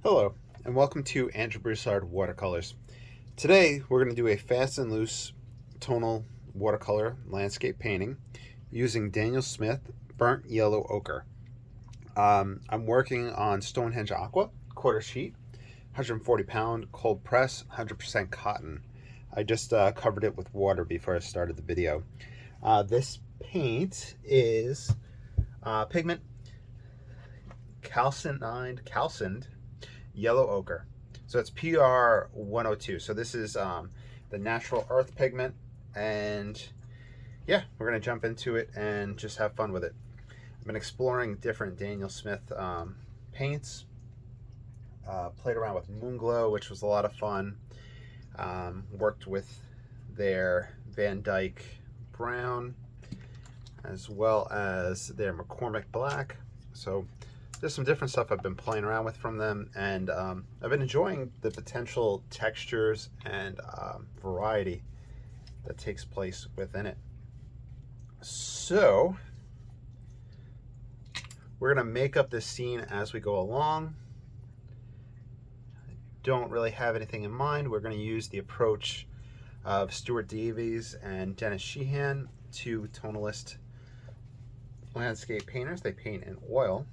Hello, and welcome to Andrew Broussard Watercolors. Today, we're going to do a fast and loose tonal watercolor landscape painting using Daniel Smith Burnt Yellow Ochre. I'm working on Stonehenge Aqua, quarter sheet, 140 pound, cold press, 100% cotton. I just covered it with water before I started the video. This paint is pigment calcined yellow ochre. So it's PR 102. So this is the natural earth pigment, and yeah, we're gonna jump into it and just have fun with it. I've been exploring different Daniel Smith paints, played around with Moonglow, which was a lot of fun. Worked with their Van Dyke Brown as well as their McCormick Black. So there's some different stuff I've been playing around with from them, and I've been enjoying the potential textures and variety that takes place within it. So we're gonna make up this scene as we go along. I don't really have anything in mind. We're gonna use the approach of Stuart Davies and Dennis Sheehan, two Tonalist landscape painters. They paint in oil.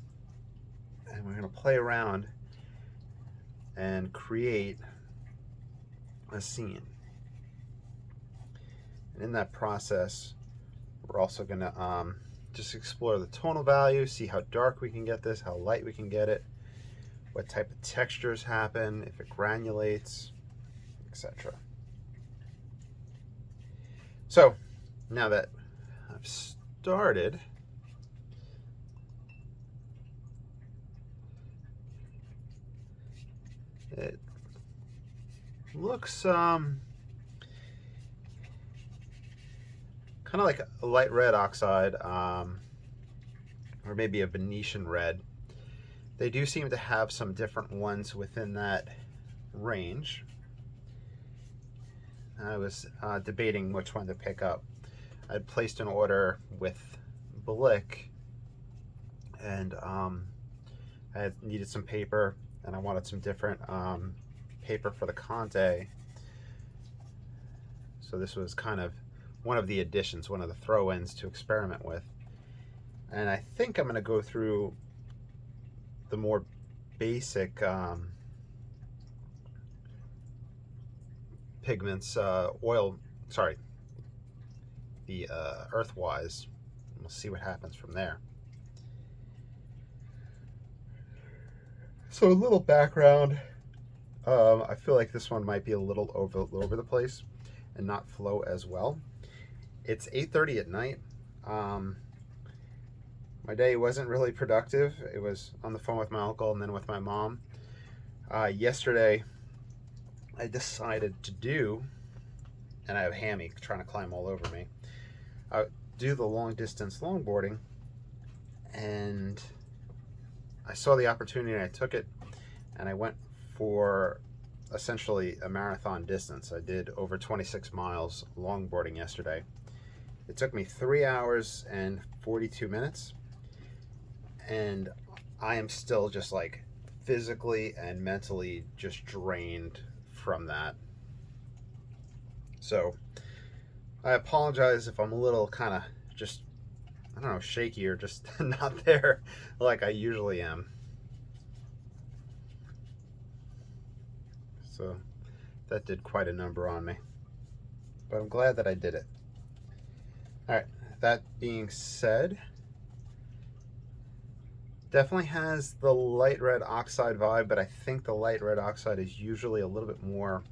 And we're going to play around and create a scene. And in that process, we're also going to just explore the tonal value, see how dark we can get this, how light we can get it, what type of textures happen, if it granulates, etc. So now that I've started, it looks kind of like a light red oxide, or maybe a Venetian red. They do seem to have some different ones within that range. I was debating which one to pick up. I'd placed an order with Blick, and I had needed some paper, and I wanted some different paper for the Conte. So this was kind of one of the additions, one of the throw-ins to experiment with. And I think I'm going to go through the more basic pigments, the earthwise. We'll see what happens from there. So a little background. I feel like this one might be a little over the place and not flow as well. It's 8:30 at night. My day wasn't really productive. It was on the phone with my uncle and then with my mom. Yesterday, I decided to do, and I have Hammy trying to climb all over me, do the long distance longboarding, and I saw the opportunity and I took it, and I went for essentially a marathon distance. I did over 26 miles longboarding yesterday. It took me 3 hours and 42 minutes, and I am still just like physically and mentally just drained from that. So I apologize if I'm a little kind of just, I don't know, shaky or just not there like I usually am. So that did quite a number on me, but I'm glad that I did it. All right, that being said, definitely has the light red oxide vibe, but I think the light red oxide is usually a little bit more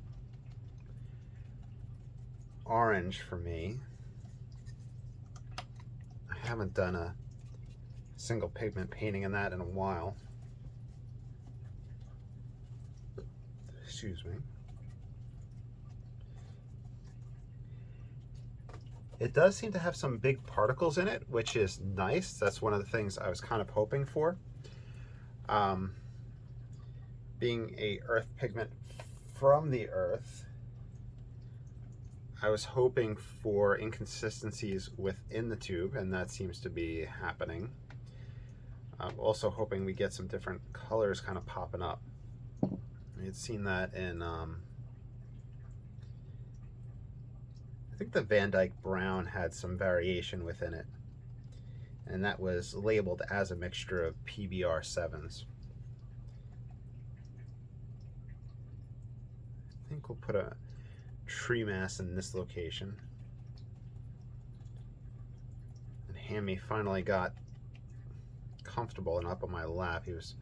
orange for me. I haven't done a single pigment painting in that in a while. Excuse me. It does seem to have some big particles in it, which is nice. That's one of the things I was kind of hoping for. Being a earth pigment from the earth, I was hoping for inconsistencies within the tube, and that seems to be happening. I'm also hoping we get some different colors kind of popping up. I had seen that in, I think the Van Dyke Brown had some variation within it, and that was labeled as a mixture of PBR 7s. I think we'll put a tree mass in this location. And Hammy finally got comfortable and up on my lap. He was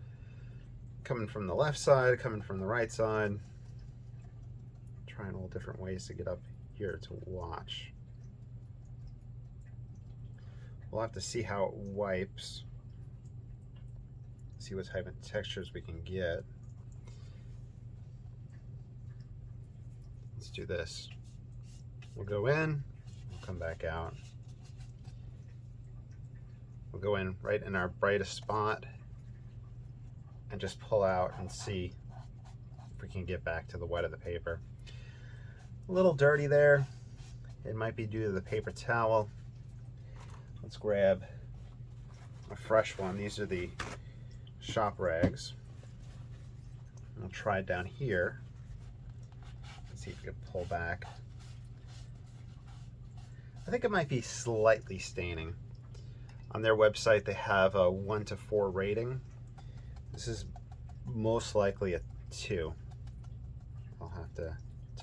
coming from the left side, coming from the right side, trying all different ways to get up here to watch. We'll have to see how it wipes, see what type of textures we can get. Let's do this. We'll go in, we'll come back out. We'll go in right in our brightest spot and just pull out and see if we can get back to the wet of the paper. A little dirty there. It might be due to the paper towel. Let's grab a fresh one. These are the shop rags. I'll try it down here. See if we can pull back. I think it might be slightly staining. On their website they have a 1 to 4 rating. This is most likely a 2. I'll have to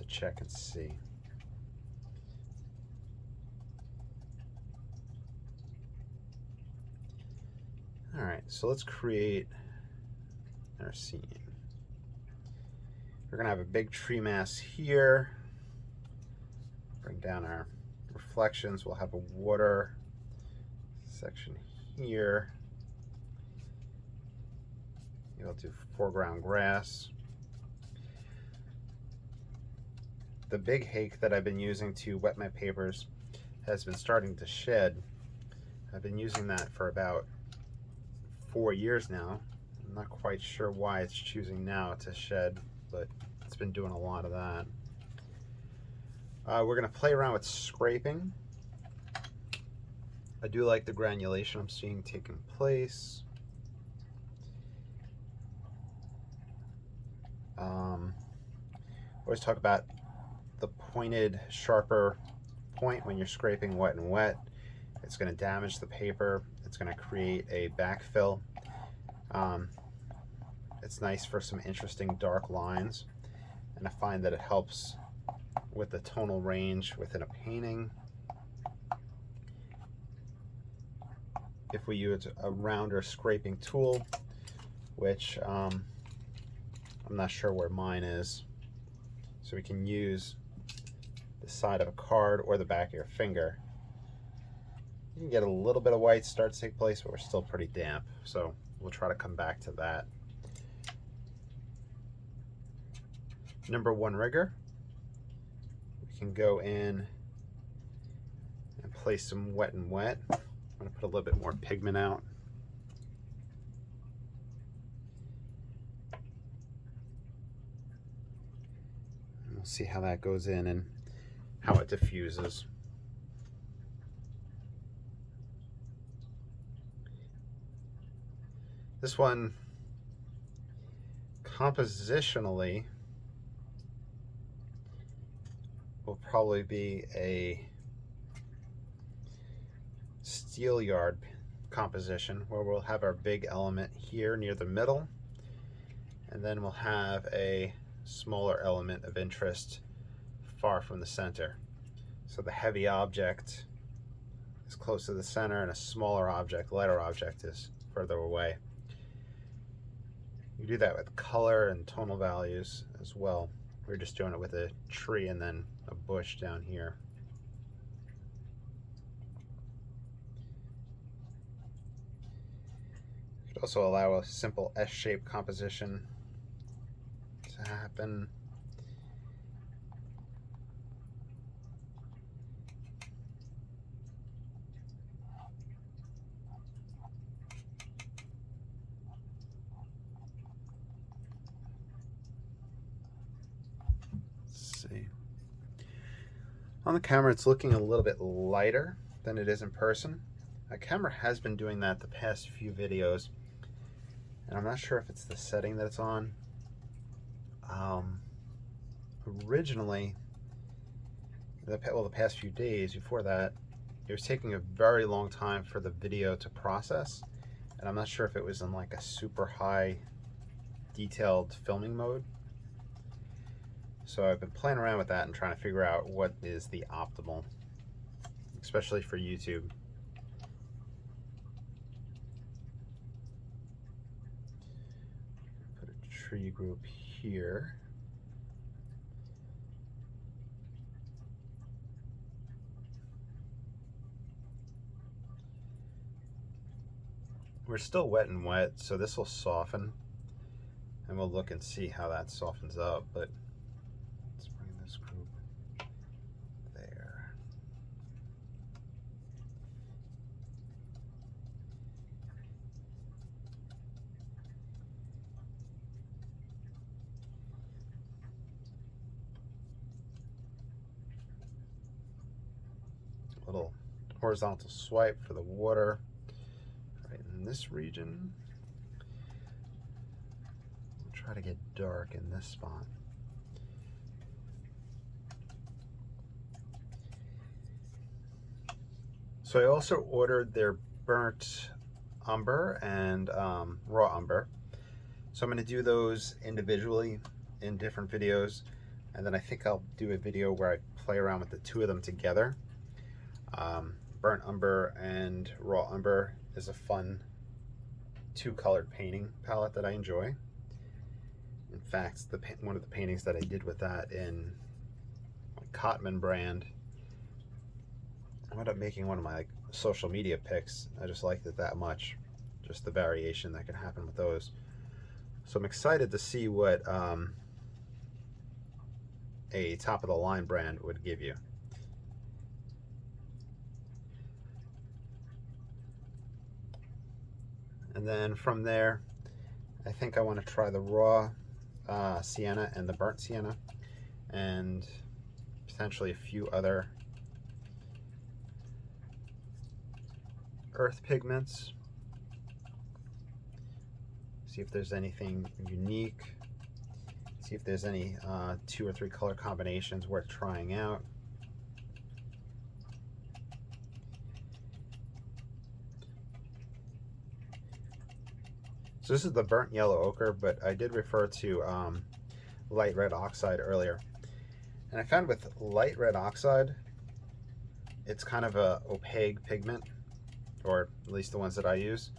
check and see. Alright, so let's create our scene. We're going to have a big tree mass here. Bring down our reflections. We'll have a water section here. We'll do foreground grass. The big hake that I've been using to wet my papers has been starting to shed. I've been using that for about 4 years now. I'm not quite sure why it's choosing now to shed, but it's been doing a lot of that. We're going to play around with scraping. I do like the granulation I'm seeing taking place. Always talk about the pointed, sharper point when you're scraping wet and wet. It's going to damage the paper. It's going to create a backfill. It's nice for some interesting dark lines, and I find that it helps with the tonal range within a painting. If we use a rounder scraping tool, which I'm not sure where mine is, so we can use the side of a card or the back of your finger. You can get a little bit of white start to take place, but we're still pretty damp, so we'll try to come back to that. Number 1 rigger. We can go in and place some wet and wet. I'm going to put a little bit more pigment out. And we'll see how that goes in and how it diffuses. This one, compositionally, will probably be a steel yard composition where we'll have our big element here near the middle, and then we'll have a smaller element of interest far from the center. So the heavy object is close to the center and a smaller object, lighter object, is further away. You do that with color and tonal values as well. We're just doing it with a tree and then a bush down here. You could also allow a simple S-shaped composition to happen. On the camera, it's looking a little bit lighter than it is in person. My camera has been doing that the past few videos, and I'm not sure if it's the setting that it's on. Originally, the past few days before that, it was taking a very long time for the video to process, and I'm not sure if it was in like a super high detailed filming mode. So I've been playing around with that and trying to figure out what is the optimal, especially for YouTube. Put a tree group here. We're still wet and wet, so this will soften, and we'll look and see how that softens up. But let's bring this group there. A little horizontal swipe for the water right in this region. We'll try to get dark in this spot. So I also ordered their burnt umber and raw umber. So I'm going to do those individually in different videos, and then I think I'll do a video where I play around with the two of them together. Burnt umber and raw umber is a fun two-colored painting palette that I enjoy. In fact, one of the paintings that I did with that in my Cotman brand, I wound up making one of my social media pics. I just liked it that much, just the variation that can happen with those. So I'm excited to see what a top-of-the-line brand would give you. And then from there, I think I want to try the raw sienna and the burnt sienna, and potentially a few other earth pigments. See if there's anything unique. See if there's any 2 or 3 color combinations worth trying out. So this is the burnt yellow ochre, but I did refer to light red oxide earlier. And I found with light red oxide, it's kind of a opaque pigment, or at least the ones that I use.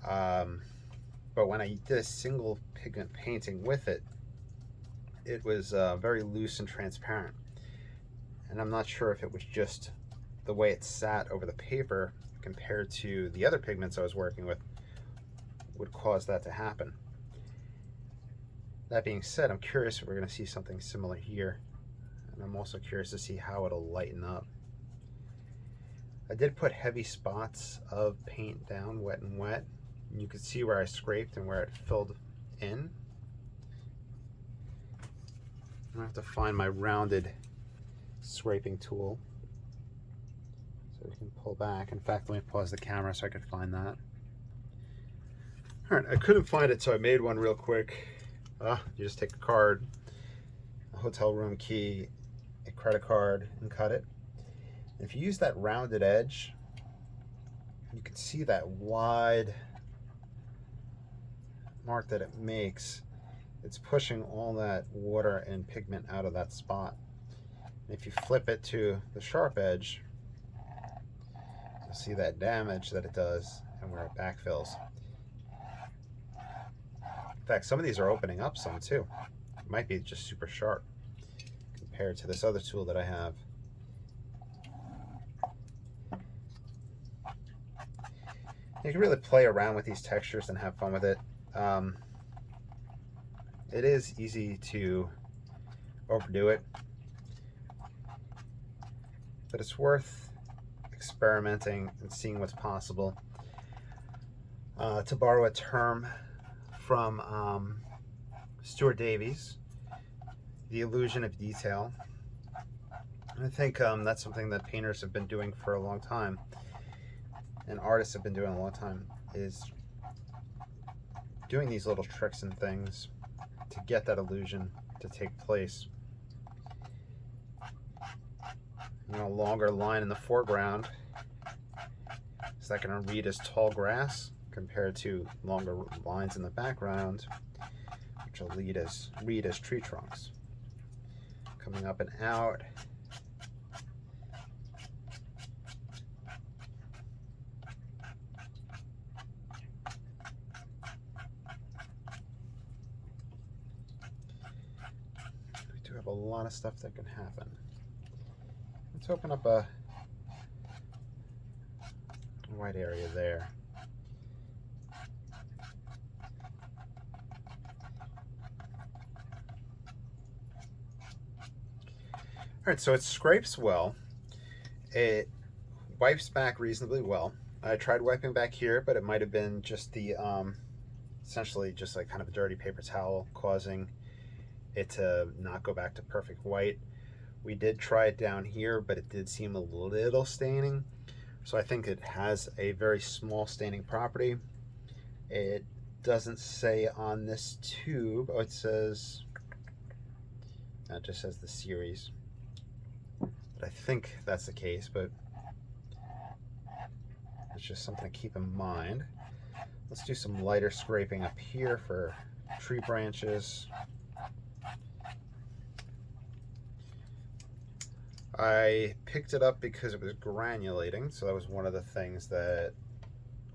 But when I did a single pigment painting with it, it was very loose and transparent. And I'm not sure if it was just the way it sat over the paper compared to the other pigments I was working with would cause that to happen. That being said, I'm curious if we're going to see something similar here. And I'm also curious to see how it'll lighten up. I did put heavy spots of paint down, wet and wet. You can see where I scraped and where it filled in. I have to find my rounded scraping tool so we can pull back. In fact, let me pause the camera so I could find that. All right, I couldn't find it, so I made one real quick. You just take a card, a hotel room key, a credit card, and cut it. And if you use that rounded edge, you can see that wide mark that it makes. It's pushing all that water and pigment out of that spot. And if you flip it to the sharp edge, you'll see that damage that it does and where it backfills. In fact, some of these are opening up some too. It might be just super sharp compared to this other tool that I have. You can really play around with these textures and have fun with it. It is easy to overdo it, but it's worth experimenting and seeing what's possible. To borrow a term from Stuart Davies, the illusion of detail. And I think that's something that painters have been doing for a long time, and artists have been doing a long time, is doing these little tricks and things to get that illusion to take place. You know, a longer line in the foreground, is that going to read as tall grass compared to longer lines in the background, which will read as tree trunks. Coming up and out. We do have a lot of stuff that can happen. Let's open up a white area there. All right, so it scrapes well. It wipes back reasonably well. I tried wiping back here, but it might have been just the essentially just like kind of a dirty paper towel causing it to not go back to perfect white. We did try it down here, but it did seem a little staining. So I think it has a very small staining property. It doesn't say on this tube. Oh, it says, that just says the series. But I think that's the case, but it's just something to keep in mind. Let's do some lighter scraping up here for tree branches. I picked it up because it was granulating, so that was one of the things that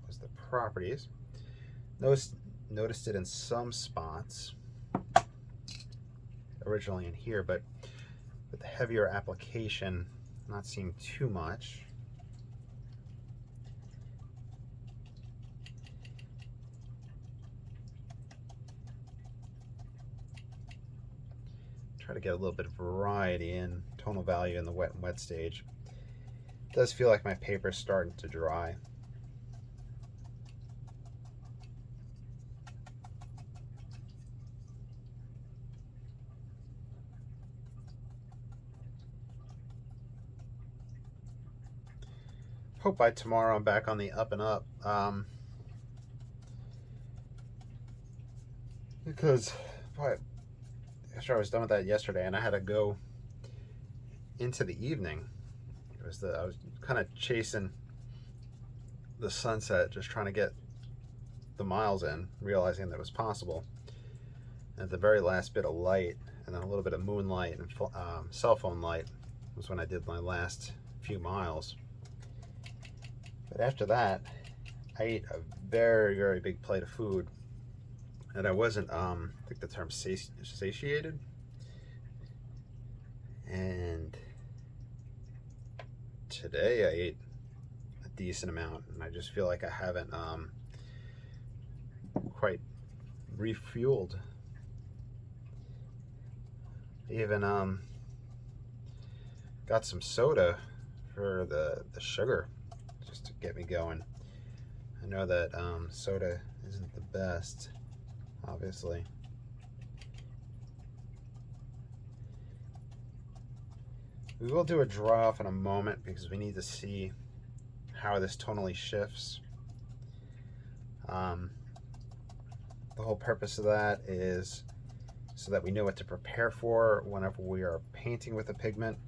was the properties. Noticed it in some spots, originally in here, but with the heavier application, not seeing too much. Try to get a little bit of variety in tonal value in the wet and wet stage. It does feel like my paper is starting to dry. Hope by tomorrow I'm back on the up and up. Because after I was done with that yesterday and I had to go into the evening, I was kind of chasing the sunset, just trying to get the miles in, realizing that it was possible. And at the very last bit of light, and then a little bit of moonlight and cell phone light, was when I did my last few miles. But after that, I ate a very, very big plate of food, and I wasn't, I think the term satiated. And today I ate a decent amount, and I just feel like I haven't quite refueled. Even got some soda for the sugar, just to get me going. I know that soda isn't the best, obviously. We will do a dry off in a moment because we need to see how this tonally shifts. The whole purpose of that is so that we know what to prepare for whenever we are painting with a pigment.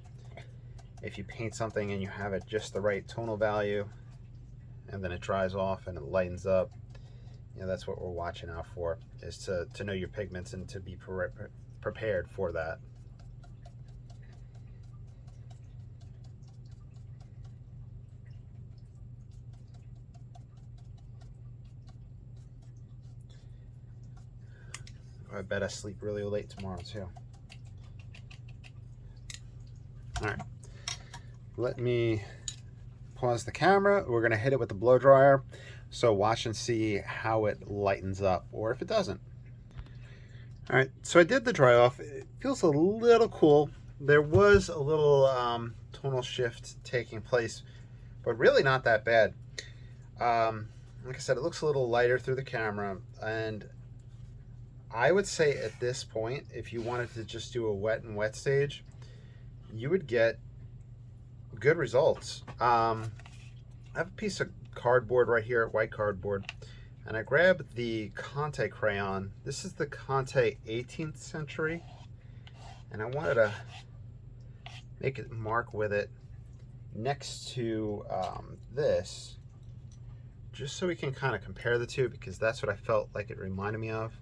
If you paint something and you have it just the right tonal value and then it dries off and it lightens up, you know, that's what we're watching out for, is to know your pigments and to be prepared for that. I bet I sleep really late tomorrow too. All right, let me pause the camera. We're gonna hit it with the blow dryer. So watch and see how it lightens up, or if it doesn't. All right, so I did the dry off. It feels a little cool. There was a little tonal shift taking place, but really not that bad. Like I said, it looks a little lighter through the camera, and I would say at this point, if you wanted to just do a wet and wet stage, you would get good results. I have a piece of cardboard right here, white cardboard. And I grabbed the Conte crayon. This is the Conte 18th century. And I wanted to make a mark with it next to this, just so we can kind of compare the two, because that's what I felt like it reminded me of.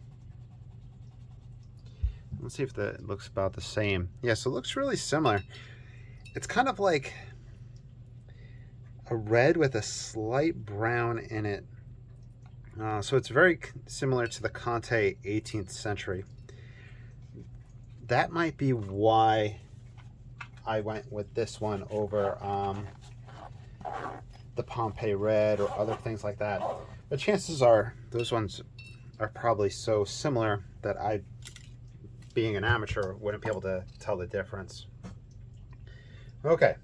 Let's see if that looks about the same. Yeah, so it looks really similar. It's kind of like a red with a slight brown in it. So it's very similar to the Conte 18th century. That might be why I went with this one over the Pompeii red or other things like that. But chances are those ones are probably so similar that I, being an amateur, wouldn't be able to tell the difference. Okay.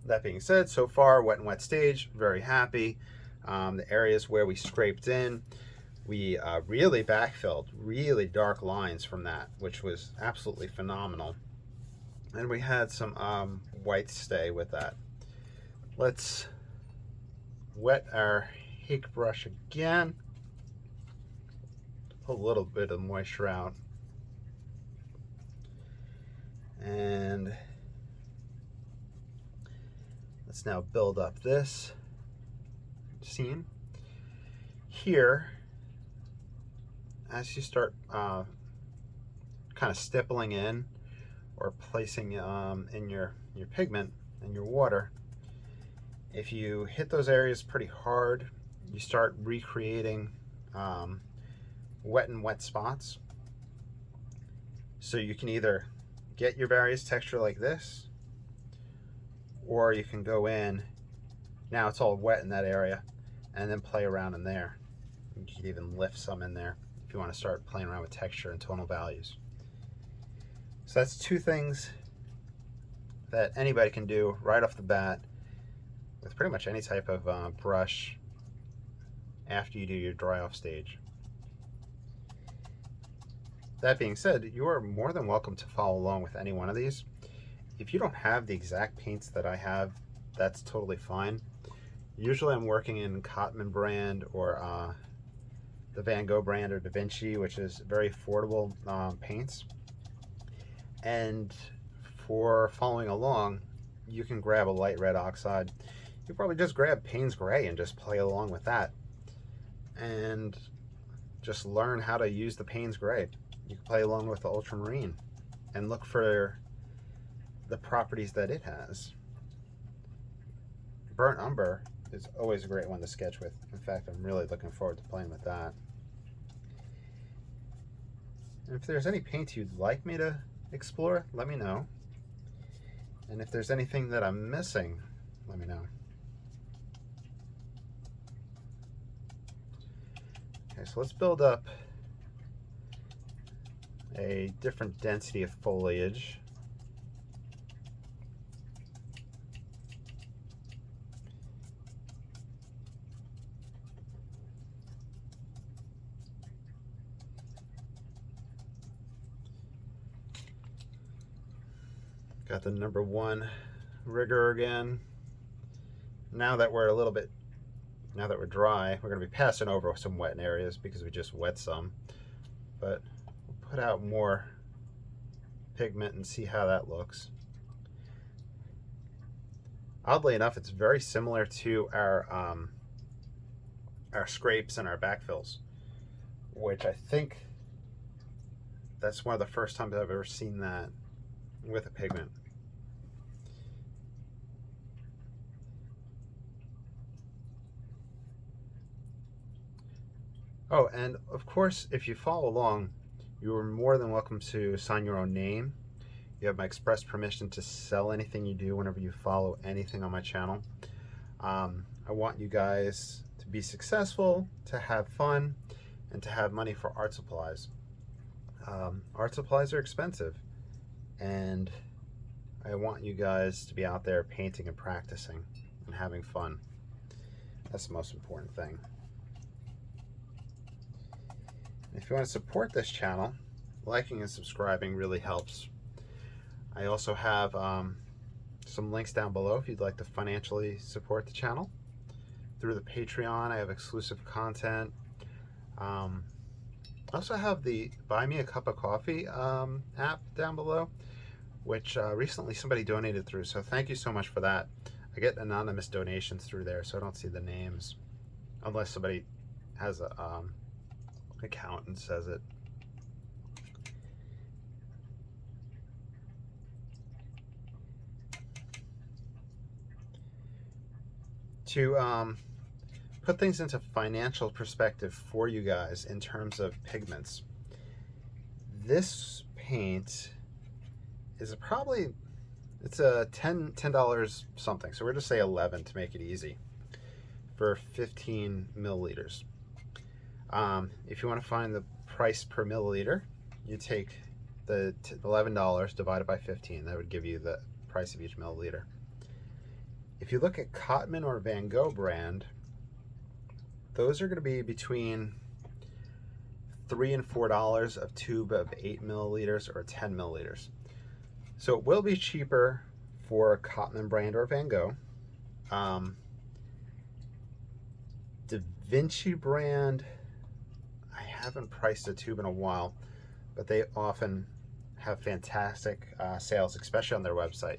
That being said, so far, wet and wet stage, very happy. The areas where we scraped in, we really backfilled really dark lines from that, which was absolutely phenomenal. And we had some white stay with that. Let's wet our hake brush again. Pull a little bit of moisture out. And let's now build up this scene. Here, as you start kind of stippling in or placing in your pigment and your water, if you hit those areas pretty hard, you start recreating wet and wet spots. So you can either get your various texture like this, or you can go in, now it's all wet in that area, and then play around in there. You can even lift some in there if you want to start playing around with texture and tonal values. So that's two things that anybody can do right off the bat with pretty much any type of brush after you do your dry off stage. That being said, you are more than welcome to follow along with any one of these. If you don't have the exact paints that I have, that's totally fine. Usually I'm working in Cotman brand or the Van Gogh brand or Da Vinci, which is very affordable paints. And for following along, you can grab a light red oxide. You probably just grab Payne's Gray and just play along with that. And just learn how to use the Payne's Gray. You can play along with the ultramarine and look for the properties that it has. Burnt umber is always a great one to sketch with. In fact, I'm really looking forward to playing with that. And if there's any paints you'd like me to explore, let me know. And if there's anything that I'm missing, let me know. Okay, so let's build up a different density of foliage. Got the number 1 rigger again. Now that we're dry, we're going to be passing over some wet areas because we just wet some. But we'll put out more pigment and see how that looks. Oddly enough, it's very similar to our scrapes and our backfills, which I think that's one of the first times I've ever seen that with a pigment. Oh, and of course, if you follow along, you are more than welcome to sign your own name. You have my express permission to sell anything you do whenever you follow anything on my channel. I want you guys to be successful, to have fun, and to have money for art supplies. Art supplies are expensive, and I want you guys to be out there painting and practicing and having fun. That's the most important thing. If you want to support this channel, liking and subscribing really helps. I also have some links down below if you'd like to financially support the channel through the Patreon. I have exclusive content. I also have the Buy Me a Cup of Coffee app down below, which recently somebody donated through, so thank you so much for that. I get anonymous donations through there, so I don't see the names unless somebody has a account and says it. To put things into financial perspective for you guys in terms of pigments, this paint is probably, it's a $10 something, so we're just say 11 to make it easy, for 15 milliliters. If you want to find the price per milliliter, you take the $11 divided by 15. That would give you the price of each milliliter. If you look at Cotman or Van Gogh brand, those are going to be between $3 and $4 a tube of 8 milliliters or 10 milliliters. So it will be cheaper for Cotman brand or Van Gogh. Da Vinci brand, I haven't priced a tube in a while, but they often have fantastic sales, especially on their website.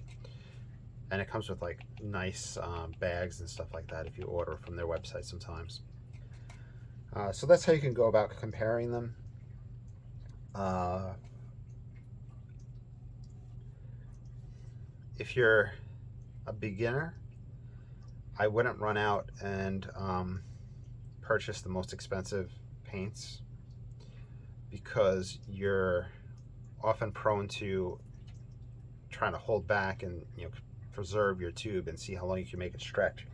And it comes with like nice bags and stuff like that if you order from their website sometimes. So that's how you can go about comparing them. If you're a beginner, I wouldn't run out and purchase the most expensive paints, because you're often prone to trying to hold back and preserve your tube and see how long you can make it stretch,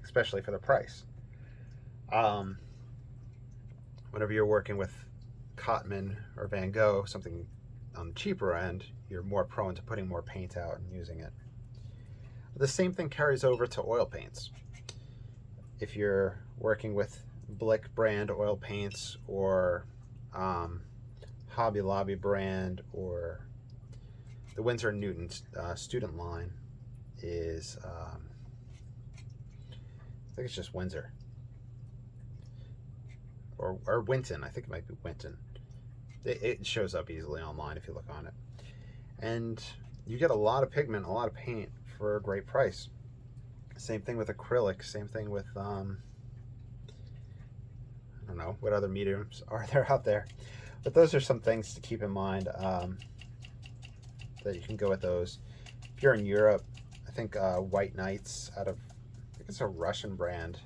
especially for the price. Whenever you're working with Cotman or Van Gogh, something on the cheaper end, you're more prone to putting more paint out and using it. The same thing carries over to oil paints. If you're working with Blick brand oil paints or Hobby Lobby brand, or the Winsor & Newton student line is, I think it's just Windsor. Or Winton, I think it might be Winton. It shows up easily online if you look on it. And you get a lot of pigment, a lot of paint for a great price. Same thing with acrylic, same thing with, I don't know, what other mediums are there out there? But those are some things to keep in mind, that you can go with those. If you're in Europe, I think White Knights out of, I think it's a Russian brand.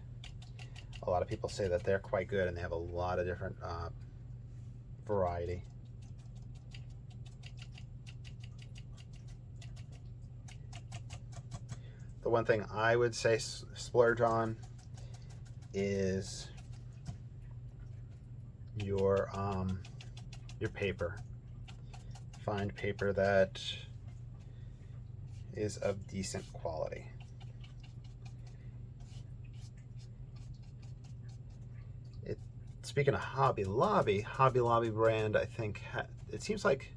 A lot of people say that they're quite good, and they have a lot of different variety. The one thing I would say splurge on is your paper. Find paper that is of decent quality. Speaking of Hobby Lobby brand, I think it seems like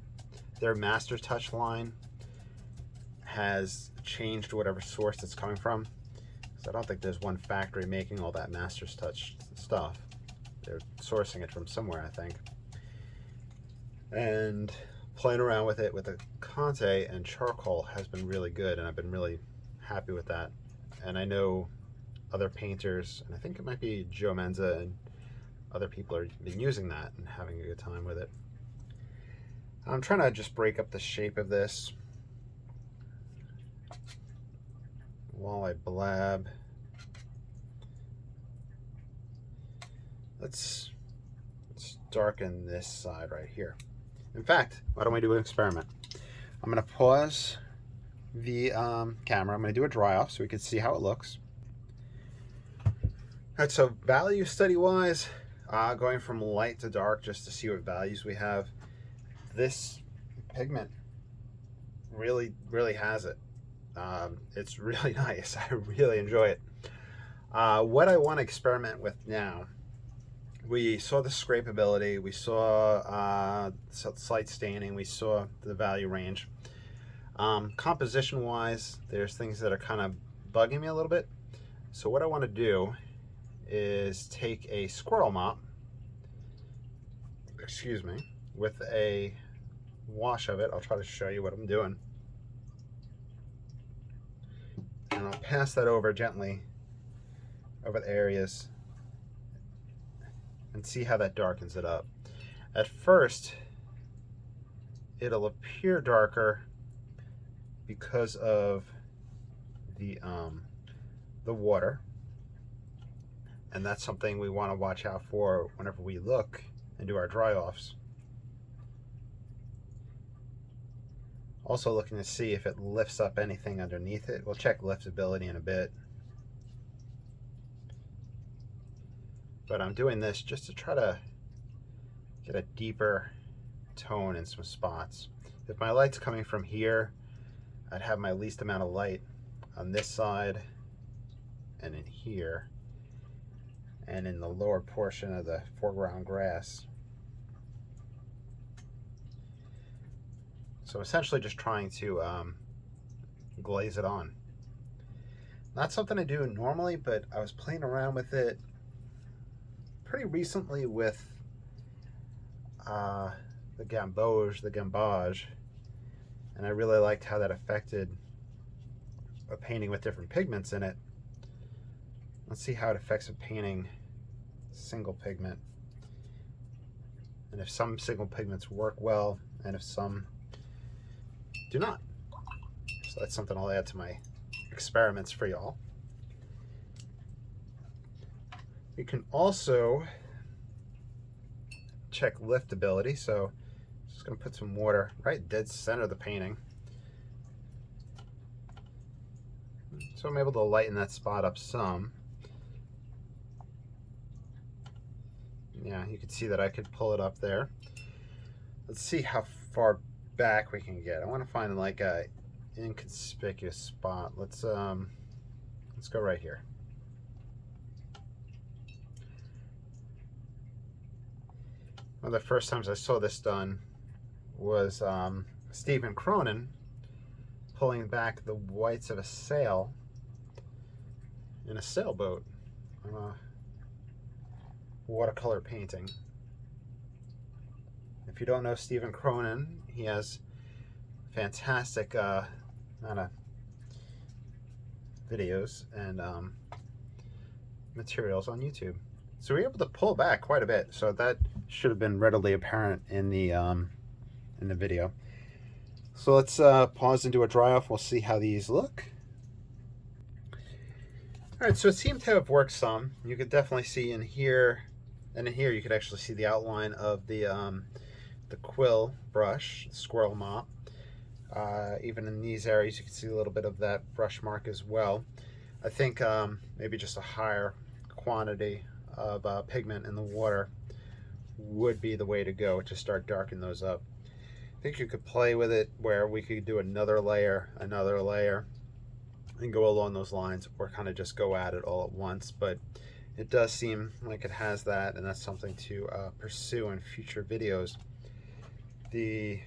their Master Touch line has changed whatever source it's coming from. So I don't think there's one factory making all that Master Touch stuff. They're sourcing it from somewhere, I think. And playing around with it with the Conte and charcoal has been really good, and I've been really happy with that. And I know other painters, and I think it might be Joe Menza and other people are been using that and having a good time with it. I'm trying to just break up the shape of this while I blab. Let's darken this side right here. In fact, why don't we do an experiment? I'm going to pause the camera. I'm going to do a dry off so we can see how it looks. All right, so value study wise, going from light to dark just to see what values we have. This pigment really has it. It's really nice. I really enjoy it. What I want to experiment with now, we saw the scrapability, we saw slight staining, we saw the value range. Composition wise, there's things that are kind of bugging me a little bit. So what I want to do is take a squirrel mop, excuse me, with a wash of it. I'll try to show you what I'm doing. And I'll pass that over gently over the areas and see how that darkens it up. At first, it'll appear darker because of the water, and that's something we want to watch out for whenever we look and do our dry offs. Also looking to see if it lifts up anything underneath it. We'll check liftability in a bit. But I'm doing this just to try to get a deeper tone in some spots. If my light's coming from here, I'd have my least amount of light on this side and in here and in the lower portion of the foreground grass. So essentially just trying to glaze it on. Not something I do normally, but I was playing around with it pretty recently with the gamboge, and I really liked how that affected a painting with different pigments in it. Let's see how it affects a painting single pigment, and if some single pigments work well and if some do not. So that's something I'll add to my experiments for y'all. You can also check liftability. So just going to put some water right dead center of the painting. So I'm able to lighten that spot up some. Yeah, you can see that I could pull it up there. Let's see how far back we can get. I want to find like a inconspicuous spot. Let's go right here. One of the first times I saw this done was Stephen Cronin pulling back the whites of a sail in a sailboat on a watercolor painting. If you don't know Stephen Cronin, he has fantastic amount of videos and materials on YouTube. So we're able to pull back quite a bit. So that should have been readily apparent in the video. So let's pause and do a dry off. We'll see how these look. All right, so it seemed to have worked some. You could definitely see in here, and in here you could actually see the outline of the quill brush, squirrel mop. Even in these areas, you can see a little bit of that brush mark as well. I think maybe just a higher quantity of pigment in the water would be the way to go to start darkening those up. I think you could play with it where we could do another layer, and go along those lines, or kind of just go at it all at once. But it does seem like it has that, and that's something to pursue in future videos. The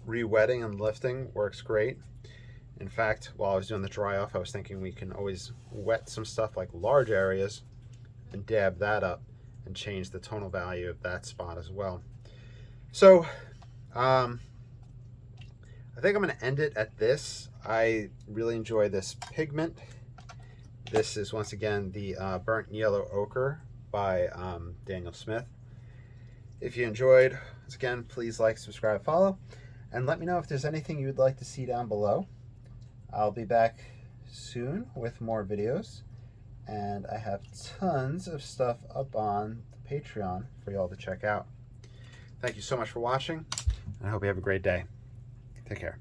re-wetting and lifting works great. In fact, while I was doing the dry off, I was thinking we can always wet some stuff like large areas and dab that up and change the tonal value of that spot as well. So I think I'm going to end it at this. I really enjoy this pigment. This is once again the Burnt Yellow Ochre by Daniel Smith. If you enjoyed, once again, please like, subscribe, follow, and let me know if there's anything you'd like to see down below. I'll be back soon with more videos, and I have tons of stuff up on the Patreon for y'all to check out. Thank you so much for watching, and I hope you have a great day. Take care.